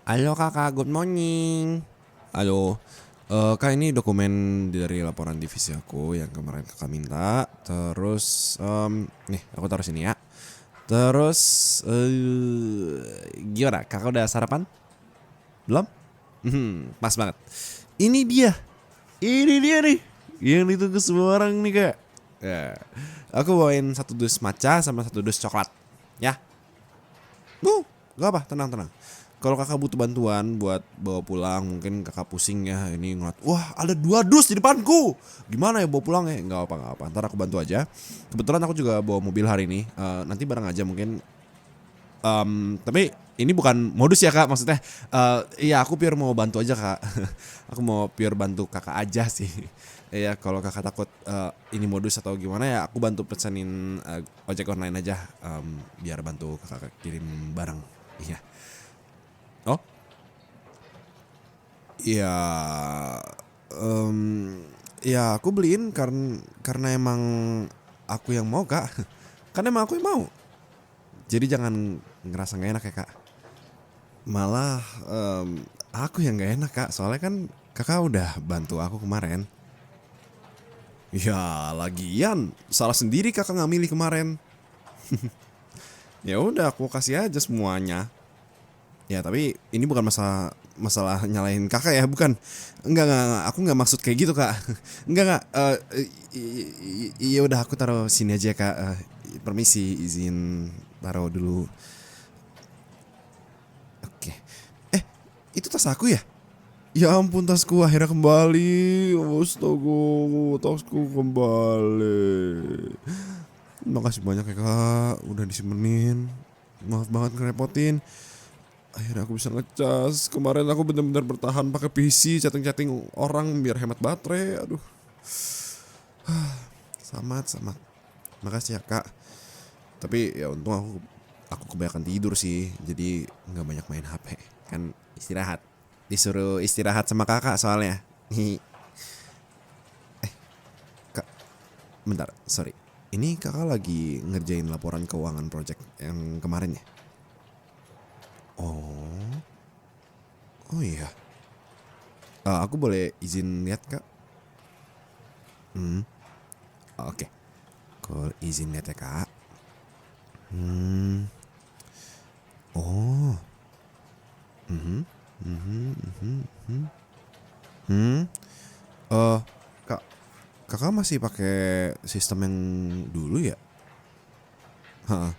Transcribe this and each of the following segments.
Halo kakak, good morning. Halo, kak ini dokumen dari laporan divisi aku yang kemarin kakak minta. Terus, nih aku taruh sini ya. Terus, gimana? Kakak udah sarapan? Belum? Pas banget. Ini dia, ini dia nih, yang ditunggu semua orang nih kak. Ya, aku bawain satu dus matcha sama satu dus coklat. Ya, gak apa, tenang. Kalau kakak butuh bantuan buat bawa pulang, mungkin kakak pusing ya ini ngeliat, wah ada 2 dus di depanku. Gimana ya bawa pulang ya? Nggak apa. Ntar aku bantu aja. Kebetulan aku juga bawa mobil hari ini. Nanti bareng aja mungkin. Tapi ini bukan modus ya kak, maksudnya. Iya aku pure mau bantu aja kak. Aku mau pure bantu kakak aja sih. Iya kalau kakak takut ini modus atau gimana ya, aku bantu pesenin ojek online aja. Biar bantu kakak kirim barang. Iya. Oh, ya, ya aku beliin karena emang aku yang mau kak. Kan emang aku yang mau. Jadi jangan ngerasa nggak enak ya kak. Malah aku yang nggak enak kak. Soalnya kan kakak udah bantu aku kemarin. Ya lagian salah sendiri kakak nggak milih kemarin. Ya udah aku kasih aja semuanya. Ya tapi ini bukan masalah masalah nyalahin kakak ya, bukan. Enggak, aku nggak maksud kayak gitu kak. Enggak. Iya udah aku taruh sini aja kak. Permisi, izin taruh dulu. Oke. Eh, itu tas aku ya? Ya ampun, tasku akhirnya kembali. Astaga, tasku kembali. Makasih banyak ya kak, udah disimpenin. Maaf banget ngerepotin. Akhirnya aku bisa ngecas. Kemarin aku benar-benar bertahan pakai PC, chatting-chatting orang biar hemat baterai. Aduh, samat. Makasih ya kak. Tapi ya untung aku kebanyakan tidur sih. Jadi nggak banyak main HP. Kan istirahat. Disuruh istirahat sama kakak soalnya. Kak, bentar, sorry. Ini kakak lagi ngerjain laporan keuangan project yang kemarin ya? Oh, oh iya. Aku boleh izin lihat kak? Hmm, oke. Aku izin lihat ya kak. Hmm, oh, mhm, mhm, mhm, mhm. Hmm, eh, kak, kakak masih pakai sistem yang dulu ya? Heeh.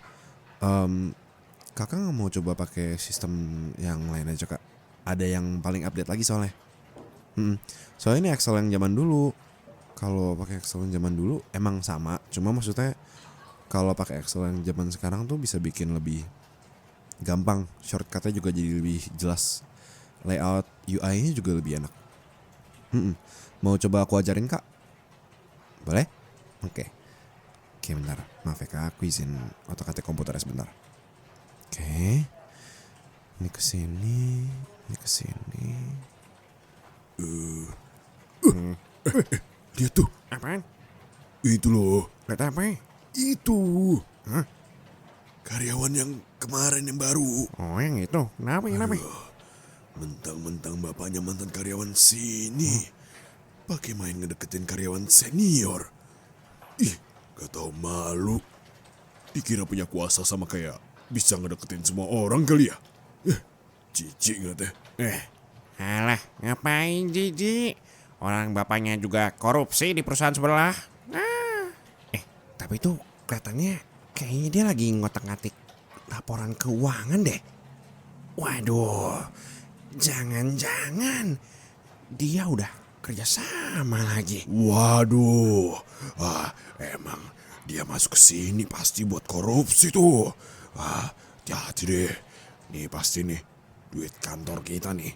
Kakak nggak mau coba pakai sistem yang lain aja kak? Ada yang paling update lagi soalnya. Soalnya ini Excel yang zaman dulu. Kalau pakai Excel yang zaman dulu emang sama, cuma maksudnya kalau pakai Excel yang zaman sekarang tuh bisa bikin lebih gampang, shortcutnya juga jadi lebih jelas, layout UI-nya juga lebih enak. Mau coba aku ajarin kak? Boleh? Oke. Oke bentar, maaf ya kak, aku izin otak-atik komputernya sebentar. Oke, ini kesini, ini kesini. Dia tuh, Apaan? itu loh, Lihat apa? itu Hah? karyawan yang kemarin yang baru. Oh yang itu, kenapa? Mentang-mentang bapaknya mantan karyawan sini, pakai main ngedeketin karyawan senior. Ih, gak tau malu. Dikira punya kuasa sama kayak bisa ngedeketin semua orang kali ya. Jijik gak teh? Eh, alah, ngapain Jiji? Orang bapaknya juga korupsi di perusahaan sebelah. Ah. Tapi tuh kelihatannya kayaknya dia lagi ngotak-ngatik laporan keuangan deh. Waduh, jangan-jangan dia udah kerja sama lagi. Waduh, emang dia masuk ke sini pasti buat korupsi tuh. Hati-hati deh. Nih pasti nih duit kantor kita nih.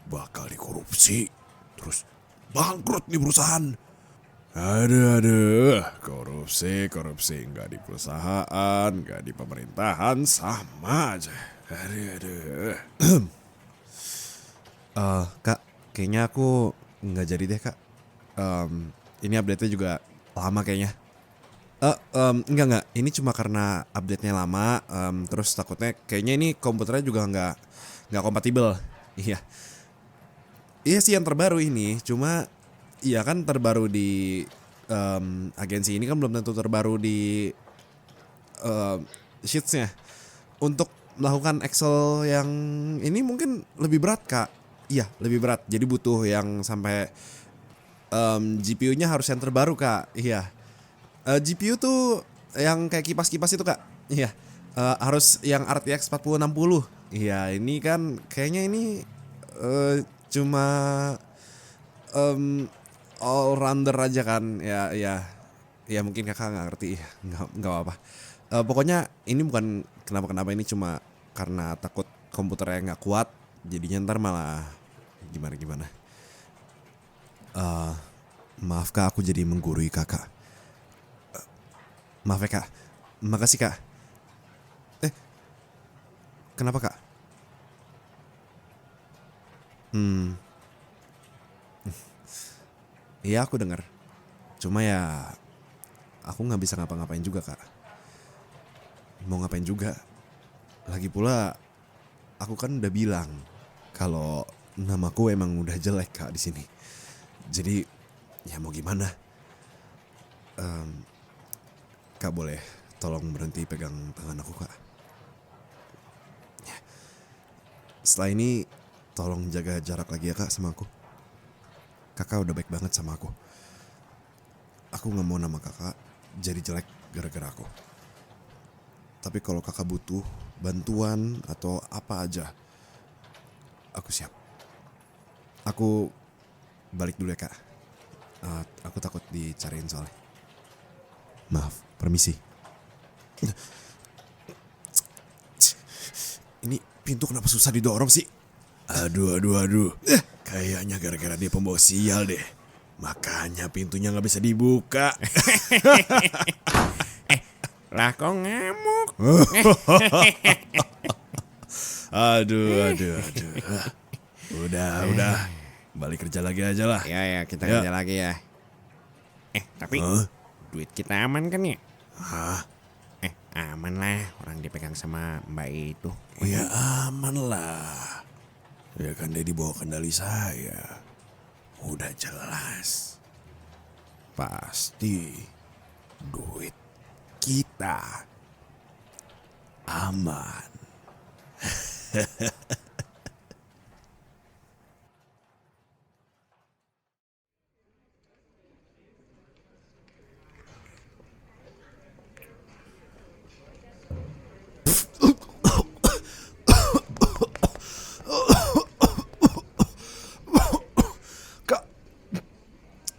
Bakal dikorupsi. Terus bangkrut nih perusahaan. Aduh, korupsi nggak di perusahaan, nggak di pemerintahan sama aja. Aduh. Kak, kayaknya aku nggak jadi deh kak. Ini update-nya juga lama kayaknya. Enggak. Ini cuma karena update-nya lama. Terus takutnya kayaknya ini komputernya juga nggak kompatibel. Iya. Iya sih yang terbaru ini, cuma iya kan terbaru di agensi ini kan belum tentu terbaru di sheetsnya. Untuk melakukan Excel yang ini mungkin lebih berat kak. Iya lebih berat, jadi butuh yang sampai GPU-nya harus yang terbaru kak. Iya. GPU tuh yang kayak kipas-kipas itu kak. Iya. Harus yang RTX 4060. Iya ini kan kayaknya ini cuma all rounder aja kan. Ya mungkin kakak nggak ngerti. Nggak apa-apa. Pokoknya ini bukan kenapa-kenapa, ini cuma karena takut komputernya nggak kuat. Jadinya ntar malah gimana-gimana. Maaf kak, aku jadi menggurui kakak. Maaf ya kak. Makasih kak. Kenapa kak? Iya aku dengar. Cuma ya aku nggak bisa ngapa-ngapain juga kak. Mau ngapain juga. Lagi pula aku kan udah bilang kalau namaku emang udah jelek kak di sini. Jadi ya mau gimana? Kak boleh tolong berhenti pegang tangan aku kak. Ya. Setelah ini tolong jaga jarak lagi ya kak sama aku. Kakak udah baik banget sama aku. Aku gak mau nama kakak jadi jelek gara-gara aku. Tapi kalau kakak butuh bantuan atau apa aja, aku siap. Aku balik dulu ya kak. Aku takut dicariin soalnya. Maaf, permisi. Ini pintu kenapa susah didorong sih? Aduh. Kayaknya gara-gara dia pembawa sial deh. Makanya pintunya nggak bisa dibuka. Lah kok ngamuk? Aduh. Udah. Balik kerja lagi aja lah. Ya kita Ya. kerja lagi ya. Tapi duit kita aman kan ya? Hah? Aman lah, orang dipegang sama mbak itu. Ya aman lah. Ya kan dia dibawa kendali saya. Udah jelas. Pasti duit kita aman.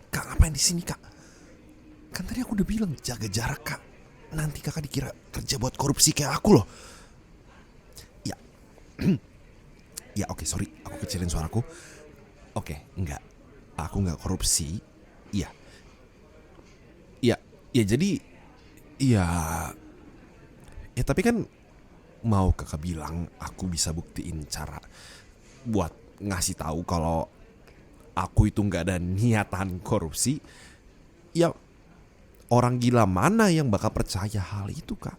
Kak ngapain di sini kak? Kan tadi aku udah bilang jaga jarak kak. Nanti kakak dikira kerja buat korupsi kayak aku loh. Ya, ya oke sorry, aku kecilin suaraku. Oke, enggak, aku nggak korupsi. Iya, ya jadi, ya tapi kan mau kakak bilang aku bisa buktiin cara buat ngasih tahu kalau aku itu nggak ada niatan korupsi. Ya orang gila mana yang bakal percaya hal itu kak?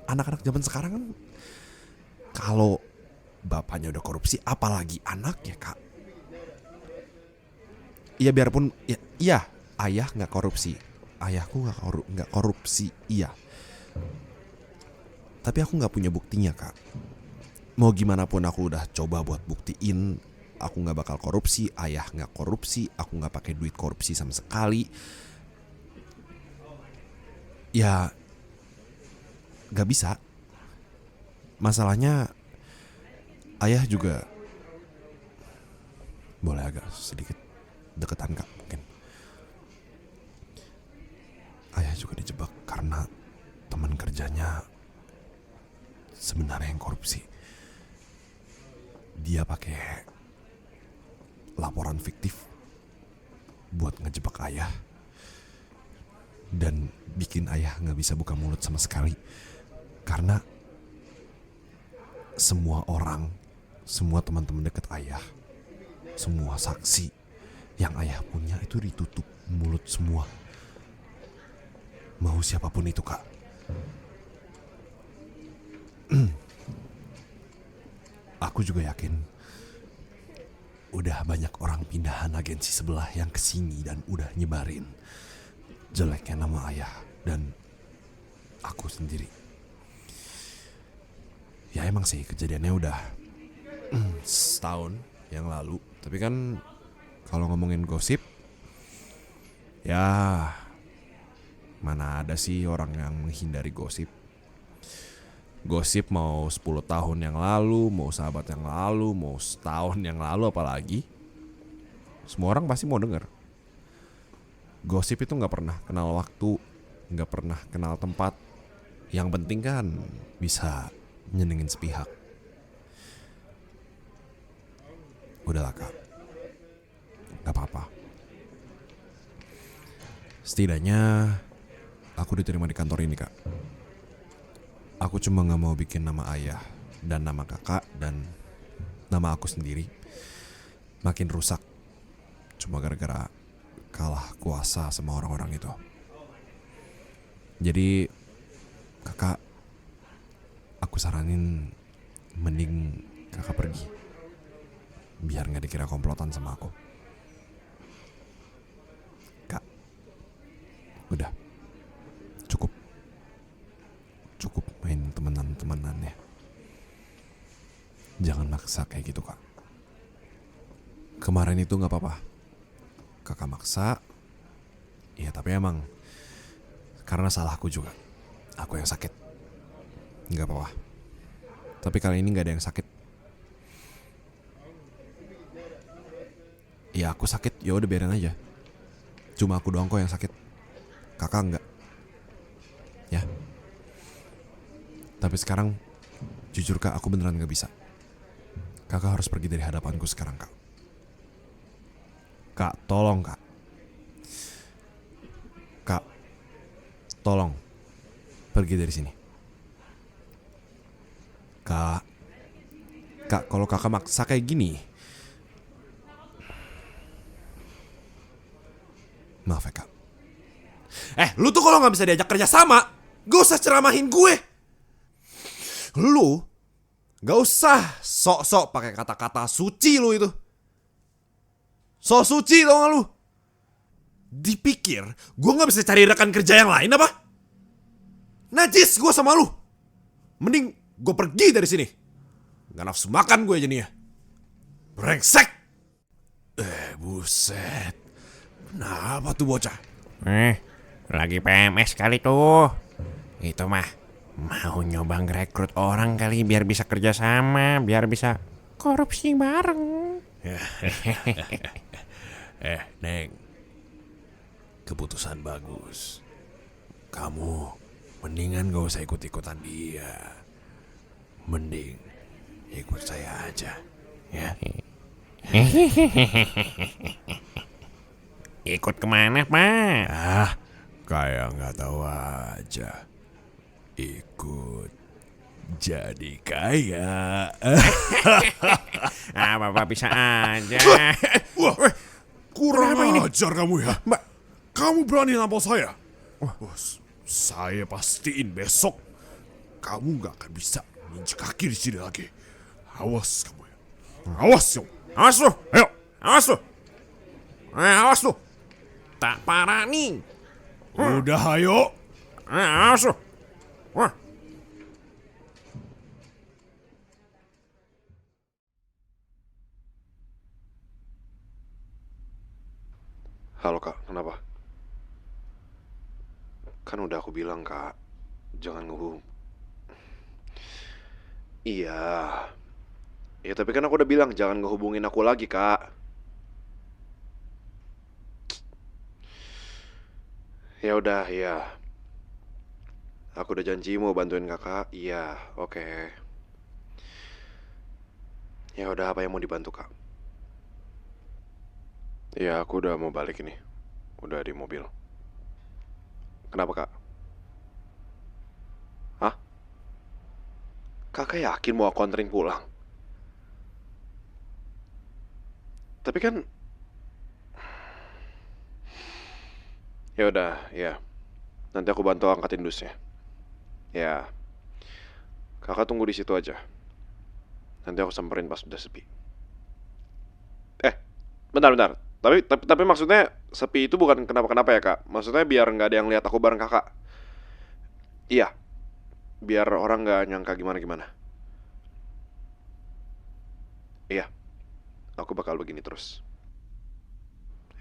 Anak-anak zaman sekarang kan kalau bapaknya udah korupsi, apalagi anaknya kak. Ya biarpun ya ayah nggak korupsi, ayahku nggak korupsi, iya. Tapi aku nggak punya buktinya kak. Mau gimana pun aku udah coba buat buktiin aku nggak bakal korupsi, ayah nggak korupsi, aku nggak pakai duit korupsi sama sekali. Ya nggak bisa. Masalahnya ayah juga boleh agak sedikit deketan kak mungkin. Ayah juga dijebak karena teman kerjanya sebenarnya yang korupsi. Dia pakai laporan fiktif buat ngejebak ayah dan bikin ayah nggak bisa buka mulut sama sekali karena semua orang, semua teman-teman dekat ayah, semua saksi yang ayah punya itu ditutup mulut semua. Mau siapapun itu kak. aku juga yakin udah banyak orang pindahan agensi sebelah yang kesini dan udah nyebarin jeleknya nama ayah dan aku sendiri. Ya emang sih kejadiannya udah setahun yang lalu. Tapi kan kalau ngomongin gosip, ya mana ada sih orang yang menghindari gosip. Gosip mau 10 tahun yang lalu, mau sahabat yang lalu, mau setahun yang lalu apalagi, semua orang pasti mau denger. Gosip itu gak pernah kenal waktu, gak pernah kenal tempat. Yang penting kan bisa nyenengin sepihak. Udahlah Kak, gak apa-apa. Setidaknya aku diterima di kantor ini Kak. Aku cuma gak mau bikin nama ayah dan nama kakak dan nama aku sendiri makin rusak cuma gara-gara kalah kuasa sama orang-orang itu. Jadi kakak, aku saranin mending kakak pergi biar gak dikira komplotan sama aku. Kak, udah cukup main temenan-temenan ya. Jangan maksa kayak gitu Kak. Kemarin itu gak apa-apa, kakak maksa. Ya tapi emang karena salahku juga, aku yang sakit. Gak apa-apa. Tapi kali ini gak ada yang sakit. Ya aku sakit, ya udah biarin aja. Cuma aku doang kok yang sakit, kakak enggak. Ya. Tapi sekarang jujur Kak, aku beneran gak bisa. Kakak harus pergi dari hadapanku sekarang Kak. Kak, tolong Kak. Kak, tolong pergi dari sini. Kak, kalau kakak maksa kayak gini, maaf ya Kak. Lu tuh kalau gak bisa diajak kerja sama, gak usah ceramahin gue. Lu gak usah sok-sok pakai kata-kata suci lu itu. Sok suci tau gak lu? Dipikir gue gak bisa cari rekan kerja yang lain apa? Najis gue sama lu. Mending gue pergi dari sini. Gak nafsu makan gue jadinya. Brengsek. Buset. Kenapa tuh bocah? Lagi PMS kali tuh. Itu mah mau nyoba ngerekrut orang kali biar bisa kerja sama, biar bisa korupsi bareng. Neng, keputusan bagus. Kamu mendingan gak usah ikut-ikutan dia. Mending ikut saya aja, ya. Ikut kemana Pak? Kayak gak tahu aja. Ikut jadi kaya. Bapak bisa aja. Wah, kurang ajar kamu ya. Kamu berani nampol saya? Wah, saya pastiin besok kamu gak akan bisa menginjak kaki di sini lagi. Awas kamu ya. Awas yo. Awas lu. Ayo. Awas lu. Awas lu. Tak parah nih. Udah ayo. Awas lu. Wah. Halo Kak, kenapa? Kan udah aku bilang Kak, jangan ngehubung. Iya. Ya tapi kan aku udah bilang jangan ngehubungin aku lagi Kak. Ya udah, ya. Aku udah janji mau bantuin kakak. Iya, oke. Ya udah, apa yang mau dibantu Kak? Iya, aku udah mau balik ini. Udah di mobil. Kenapa Kak? Hah? Kakak yakin mau aku anterin pulang? Tapi kan ya udah, ya. Nanti aku bantu angkatin dusnya. Ya. Kakak tunggu di situ aja. Nanti aku samperin pas udah sepi. Bentar. Tapi maksudnya sepi itu bukan kenapa-kenapa ya, Kak. Maksudnya biar nggak ada yang lihat aku bareng Kakak. Iya, biar orang nggak nyangka gimana-gimana. Iya, aku bakal begini terus.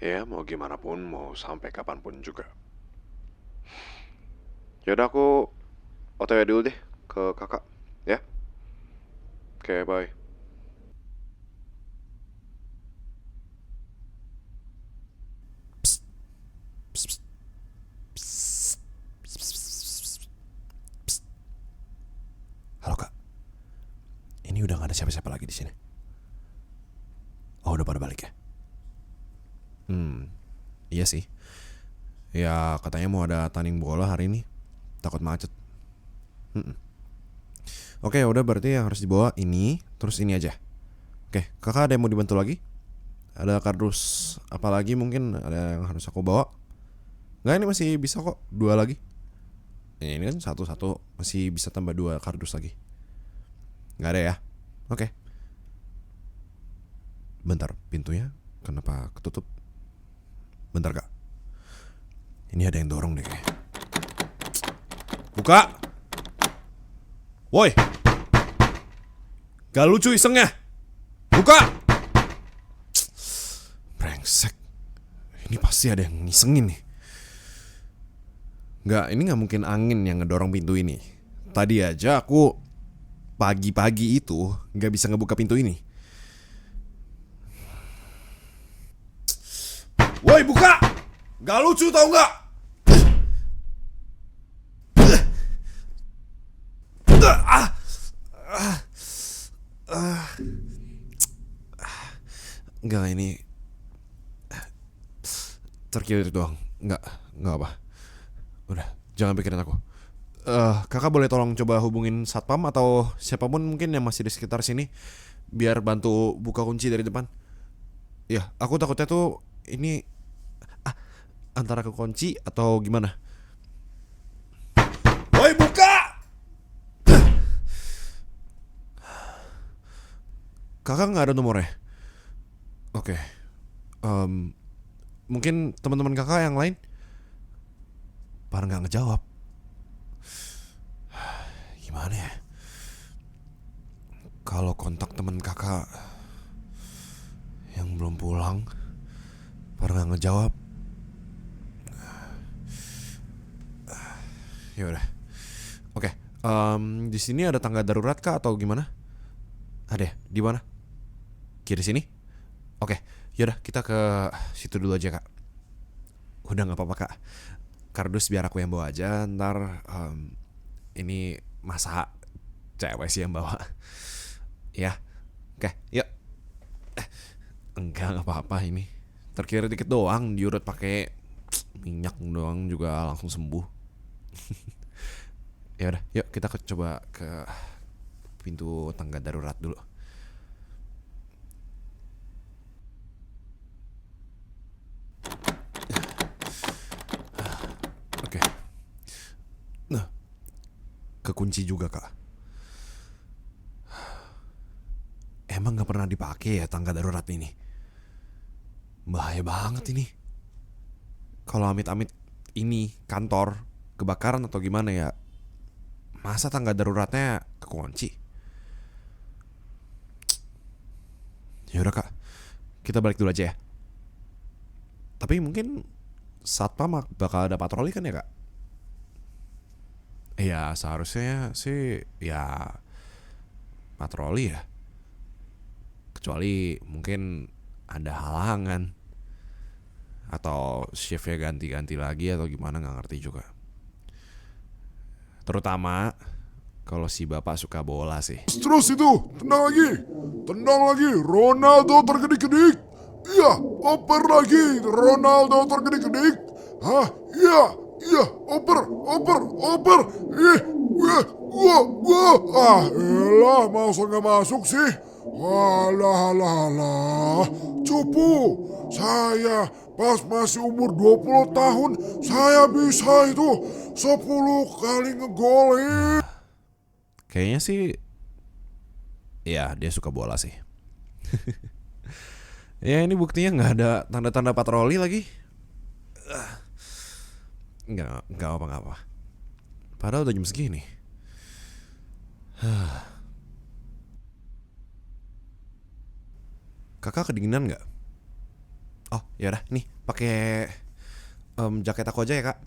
Ya, mau gimana pun, mau sampai kapanpun juga. Yaudah aku OTW dulu deh ke Kakak, ya. Oke, bye. Halo Kak, ini udah gak ada siapa-siapa lagi di sini. Oh, udah pada balik ya? Iya sih. Ya katanya mau ada tanding bola hari ini. Takut macet. Oke, udah berarti yang harus dibawa ini, terus ini aja. Oke, Kakak ada yang mau dibantu lagi? Ada kardus apa lagi mungkin ada yang harus aku bawa? Nggak, ini masih bisa kok, 2 lagi. Ini kan satu-satu, masih bisa tambah 2 kardus lagi. Nggak ada ya? Oke. Bentar, pintunya kenapa ketutup? Bentar Kak. Ini ada yang dorong deh kayaknya. Buka! Woi! Gak lucu isengnya! Buka! Brengsek. Ini pasti ada yang ngisengin nih. Ini gak mungkin angin yang ngedorong pintu ini. Tadi aja aku pagi-pagi itu gak bisa ngebuka pintu ini. Woi, buka! Gak lucu tau gak? Enggak, ini terkilir doang. Enggak apa. Udah, jangan pikirin aku. Kakak boleh tolong coba hubungin satpam atau siapapun mungkin yang masih di sekitar sini biar bantu buka kunci dari depan. Ya, aku takutnya tuh ini antara kekunci atau gimana. Woi, buka! Kakak nggak ada nomornya? Oke. Mungkin teman-teman kakak yang lain pada nggak ngejawab. Gimana ya? Kalau kontak teman kakak yang belum pulang pada nggak ngejawab. Ya udah. Oke. Di sini ada tangga darurat kah atau gimana? Ada ya? Di mana? Kiri sini? Oke. Yaudah, kita ke situ dulu aja Kak. Udah gak apa-apa Kak. Kardus biar aku yang bawa aja. Ntar ini masa cewek sih yang bawa. Ya. Oke, yuk. Enggak apa-apa ini. Terkira dikit doang, diurut pakai minyak doang juga langsung sembuh. Ya udah, yuk kita coba ke pintu tangga darurat dulu. Oke. Nah, kekunci juga Kak. Emang gak pernah dipakai ya tangga darurat ini? Bahaya banget ini. Kalau amit-amit ini kantor kebakaran atau gimana ya, masa tangga daruratnya kekunci? Yaudah Kak, kita balik dulu aja ya. Tapi mungkin satpam bakal ada patroli kan ya Kak? Iya, seharusnya sih ya patroli ya. Kecuali mungkin ada halangan atau shiftnya ganti-ganti lagi atau gimana, gak ngerti juga. Terutama kalau si bapak suka bola sih. Terus itu, tendang lagi, Ronaldo tergedik-gedik. Iya, oper lagi, Ronaldo tergedik-gedik. Hah, iya, oper. Wah, elah, masa nggak masuk sih? Walah, cupu. Saya pas masih umur 20 tahun, saya bisa itu 10 kali ngegolin. Kayaknya sih Iya, dia suka bola sih. Ya ini buktinya nggak ada tanda-tanda patroli lagi. Nggak apa-apa. Padahal udah jam segini. Kakak kedinginan nggak? Oh, yaudah, nih pakai jaket aku aja ya kak.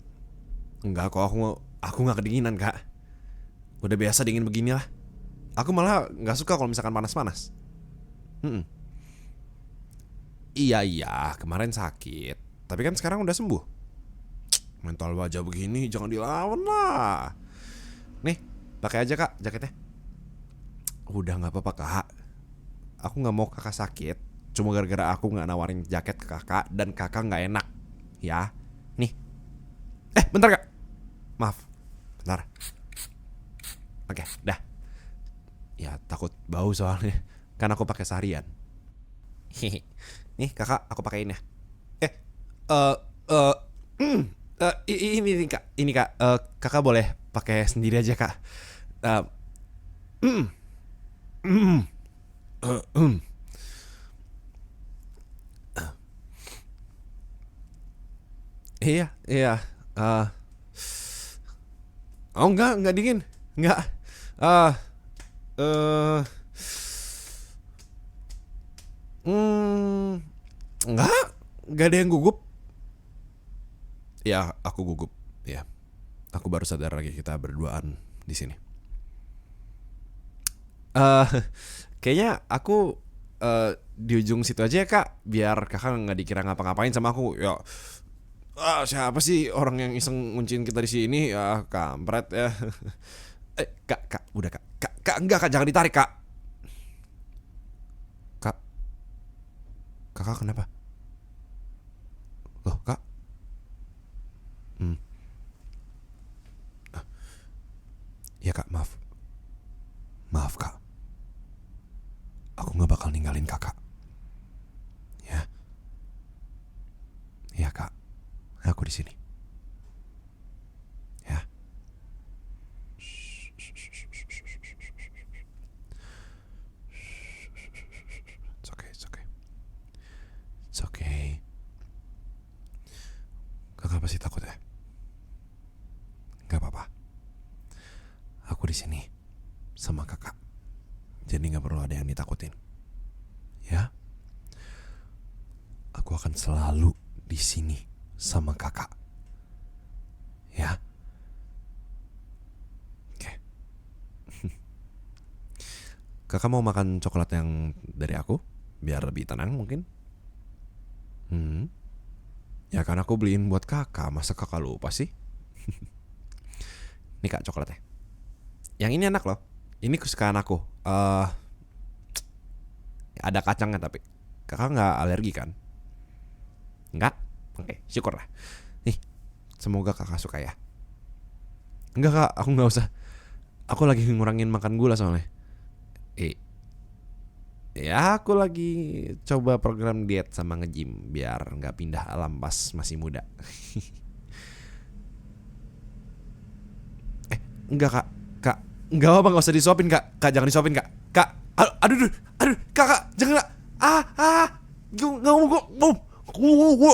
Enggak kok, aku nggak kedinginan kak. Udah biasa dingin begini lah. Aku malah nggak suka kalau misalkan panas-panas. Iya, kemarin sakit. Tapi kan sekarang udah sembuh. Mental wajah begini jangan dilawan lah. Nih, pakai aja kak jaketnya. Udah nggak apa-apa kak. Aku nggak mau kakak sakit. Cuma gara-gara aku nggak nawarin jaket ke kakak dan kakak nggak enak. Ya, nih. Bentar kak. Maaf, bentar. Oke, dah. Ya takut bau soalnya. Kan aku pakai seharian. Nih kakak, aku pakein ya. Ini nih kak, kakak boleh pakai sendiri aja kak. Iya. eh, oh enggak dingin, enggak. Eh, eh, enggak ada yang gugup. Ya, aku gugup. Ya, aku baru sadar lagi kita berduaan di sini. Kayaknya aku di ujung situ aja ya kak, biar kakak nggak dikira ngapa-ngapain sama aku. Ya, siapa sih orang yang iseng ngunciin kita di sini? Ya, kampret ya. Kak, udah kak, enggak kak, jangan ditarik kak. Kakak kenapa? Loh kak? Ya kak, maaf kak. Aku nggak bakal ninggalin kakak. Ya, ya kak, aku di sini. Ya. It's okay. Kakak pasti takut ya? Gak apa-apa. Aku di sini sama kakak. Jadi gak perlu ada yang ditakutin. Ya? Aku akan selalu di sini sama kakak. Ya? Oke. Kakak mau makan coklat yang dari aku? Biar lebih tenang mungkin? Ya kan aku beliin buat kakak. Masa kakak lupa sih? Nih kak coklatnya. Yang ini enak loh. Ini kesukaan aku. Ada kacangnya tapi kakak nggak alergi kan? Nggak? Oke, syukur lah. Nih, semoga kakak suka ya. Enggak kak, aku nggak usah. Aku lagi ngurangin makan gula soalnya. Ya aku lagi coba program diet sama nge-gym biar nggak pindah alam pas masih muda. Enggak kak, enggak apa nggak usah disuapin kak, jangan disuapin kak, aduh, kakak jangan kak, nggak mau gue,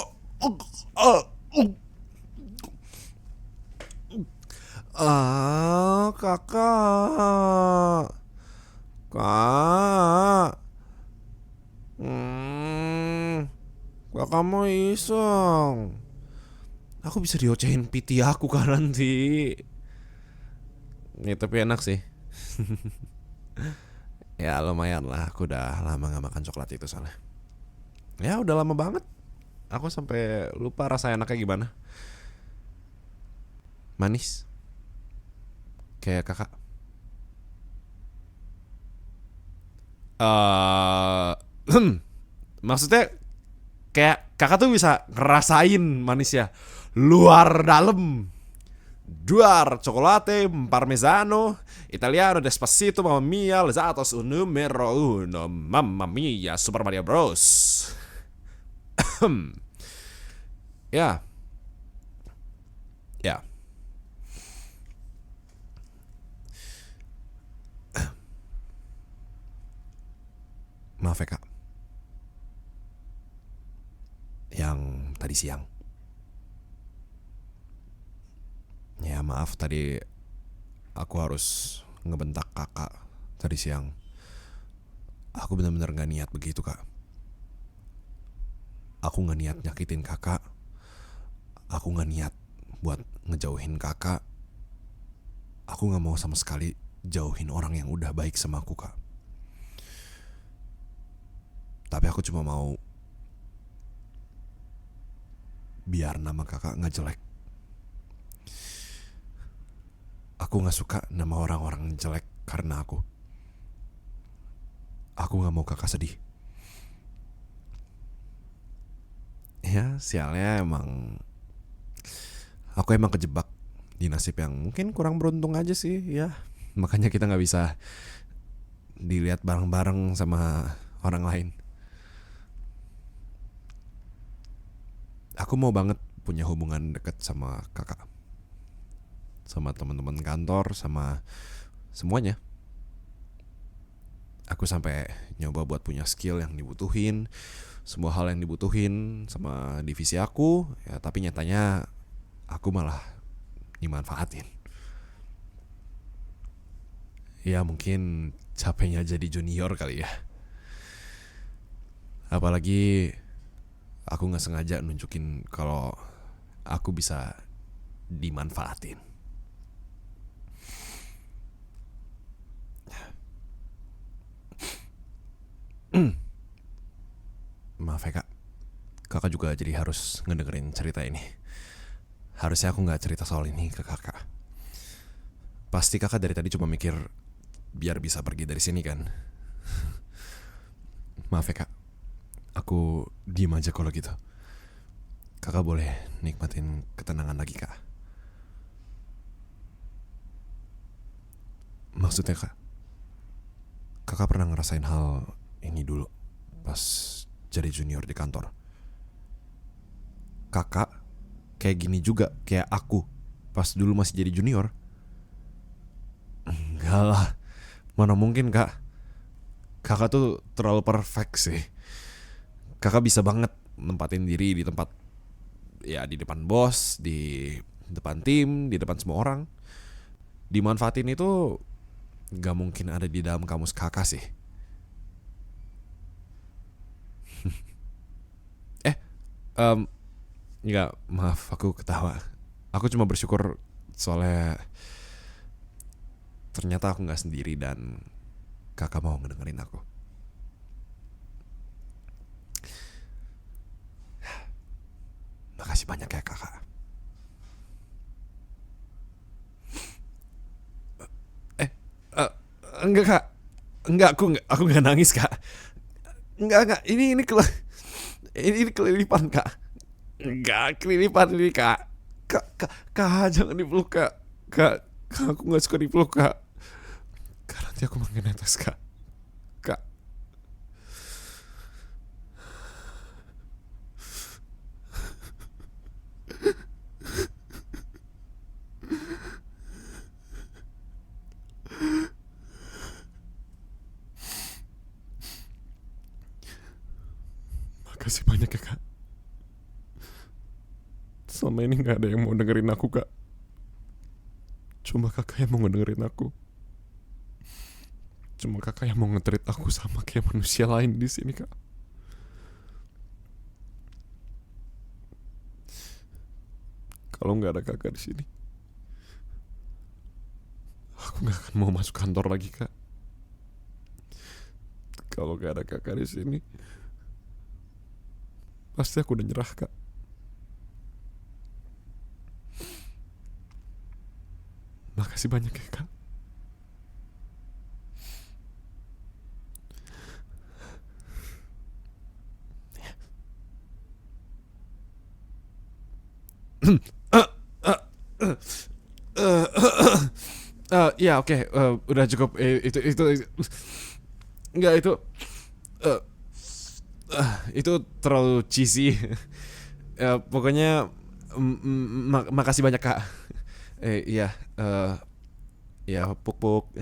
kakak, kakak mau iseng, aku bisa diocehin piti aku kan nanti. Ya tapi enak sih. Ya lumayan lah, aku udah lama gak makan coklat itu soalnya. Ya udah lama banget. Aku sampai lupa rasa enaknya gimana. Manis. Kayak kakak. Maksudnya kayak kakak tuh bisa ngerasain manisnya luar dalam. Duar, chocolate, parmesano, italiano, despacito, mamma mia, l'esato su numero uno, mamma mia, Super Mario Bros. Ya. Maaf ya kak. Yang tadi siang. Ya maaf tadi aku harus ngebentak kakak tadi siang. Aku benar-benar gak niat begitu kak. Aku gak niat nyakitin kakak. Aku gak niat buat ngejauhin kakak. Aku gak mau sama sekali jauhin orang yang udah baik sama aku kak. Tapi aku cuma mau biar nama kakak gak jelek. Aku gak suka nama orang-orang jelek karena aku. Aku gak mau kakak sedih. Ya sialnya emang aku emang kejebak di nasib yang mungkin kurang beruntung aja sih ya. Makanya kita gak bisa dilihat bareng-bareng sama orang lain. Aku mau banget punya hubungan dekat sama kakak, sama teman-teman kantor, sama semuanya. Aku sampai nyoba buat punya skill yang dibutuhin, semua hal yang dibutuhin sama divisi aku, ya tapi nyatanya aku malah dimanfaatin. Ya mungkin capeknya jadi junior kali ya. Apalagi aku gak sengaja nunjukin kalau aku bisa dimanfaatin. Maaf ya kak. Kakak juga jadi harus ngedengerin cerita ini. Harusnya aku gak cerita soal ini ke kakak. Pasti kakak dari tadi cuma mikir biar bisa pergi dari sini kan. Maaf ya kak. Aku diem aja kalau gitu. Kakak boleh nikmatin ketenangan lagi kak. Maksudnya kak, kakak pernah ngerasain hal ini dulu pas jadi junior di kantor. Kakak kayak gini juga kayak aku pas dulu masih jadi junior. Enggak lah, mana mungkin kak. Kakak tuh terlalu perfect sih. Kakak bisa banget nempatin diri di tempat, ya di depan bos, di depan tim, di depan semua orang. Dimanfaatin itu gak mungkin ada di dalam kamus kakak sih. Enggak, maaf aku ketawa. Aku cuma bersyukur soalnya ternyata aku gak sendiri dan kakak mau ngedengerin aku. Makasih banyak ya kakak. Enggak kak, enggak aku nggak nangis kak. Enggak ini kelilipan kak. Enggak kelilipan ini kak. Kak jangan dipeluk kak. Kak aku nggak suka dipeluk kak. Kak nanti aku makin netes kak. Kak. Makasih banyak ya kak. Selama ini gak ada yang mau dengerin aku kak. Cuma kakak yang mau ngedengerin aku. Cuma kakak yang mau nge-treat aku sama kayak manusia lain di sini kak. Kalau nggak ada kakak di sini, aku nggak akan mau masuk kantor lagi kak. Kalau nggak ada kakak di sini, pasti aku udah nyerah kak. Makasih banyak ya kak. Ya oke, udah cukup. Itu enggak itu terlalu cheesy. Ya, pokoknya makasih banyak kak. Iya, ya puk.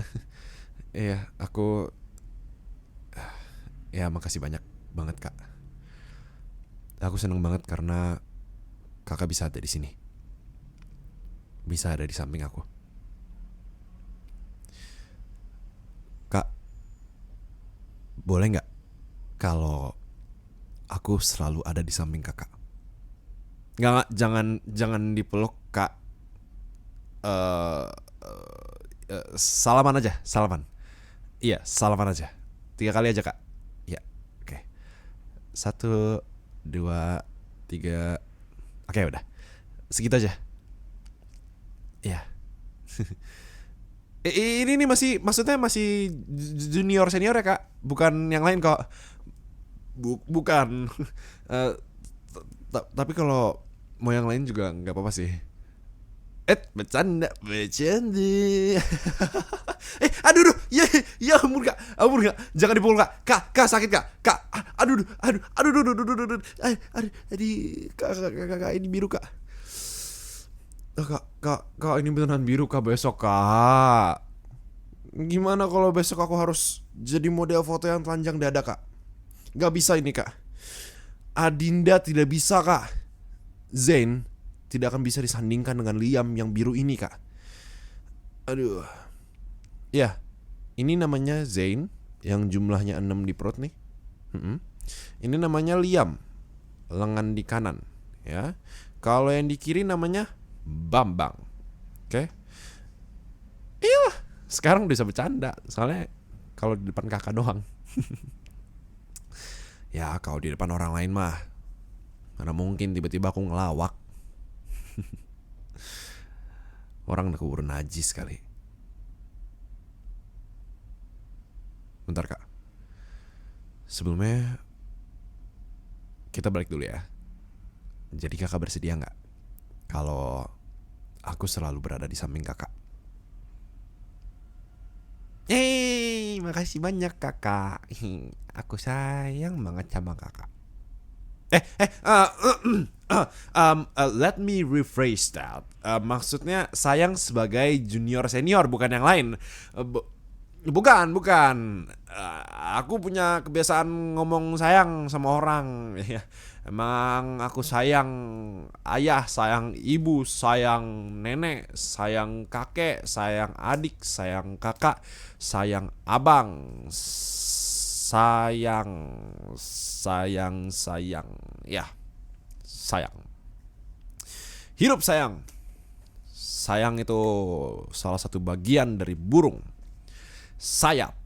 Iya, aku Ya makasih banyak banget kak. Aku seneng banget karena kakak bisa ada di sini. Bisa ada di samping aku. Kak, boleh nggak kalau aku selalu ada di samping kakak? Nggak, jangan dipeluk kak. Salaman aja, salaman. Iya, salaman aja. 3 kali aja kak. Iya, oke. 1, 2, 3. Oke udah. Segitu aja. Iya. Ini nih maksudnya masih junior senior ya kak, bukan yang lain kok. Bukan. Eh, tapi kalau mau yang lain juga nggak apa-apa sih. Bercanda. Aduh, ya ampun kak, jangan dipukul kak, sakit kak, aduh, kak, ini biru kak. Kak, ini beneran biru kak besok kak. Gimana kalau besok aku harus jadi model foto yang telanjang dada kak? Gak bisa ini kak. Adinda tidak bisa kak. Zain tidak akan bisa disandingkan dengan Liam yang biru ini kak. Aduh. Ya, ini namanya Zain yang jumlahnya 6 di perut nih. Ini namanya Liam, lengan di kanan ya. Kalau yang di kiri namanya Bambang. Oke. Iyalah, sekarang udah bisa bercanda. Soalnya kalau di depan kakak doang. Ya kalau di depan orang lain mah mana mungkin tiba-tiba aku ngelawak. Orang udah keburu najis kali. Bentar kak, sebelumnya kita balik dulu ya. Jadi kakak bersedia gak kalau aku selalu berada di samping kakak? Makasih banyak kakak. Aku sayang banget sama kakak. Let me rephrase that. Maksudnya sayang sebagai junior senior, bukan yang lain. Bukan. Aku punya kebiasaan ngomong sayang sama orang. Emang aku sayang ayah, sayang ibu, sayang nenek, sayang kakek, sayang adik, sayang kakak, sayang abang, sayang. Ya, sayang. Hidup sayang. Sayang itu salah satu bagian dari burung. Sayap.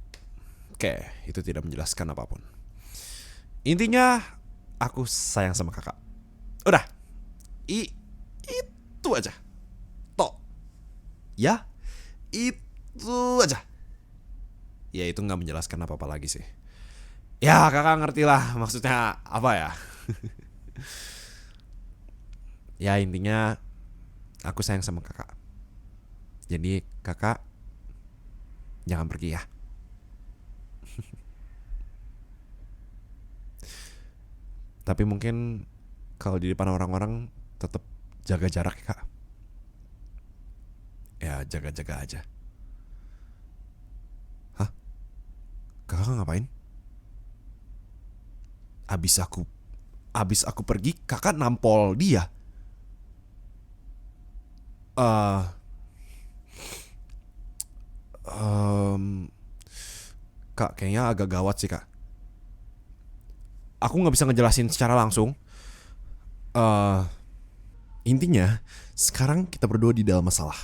Oke, itu tidak menjelaskan apapun. Intinya aku sayang sama kakak. Udah. Itu aja. Tok. Ya, itu aja. Ya itu gak menjelaskan apa-apa lagi sih. Ya kakak ngerti lah maksudnya apa ya. Ya intinya aku sayang sama kakak. Jadi kakak jangan pergi ya. Tapi mungkin kalau di depan orang-orang tetap jaga jarak ya kak. Ya jaga-jaga aja. Hah? Kakak ngapain? Abis aku pergi kakak nampol dia. Kak kayaknya agak gawat sih kak. Aku gak bisa ngejelasin secara langsung. Intinya sekarang kita berdua di dalam masalah.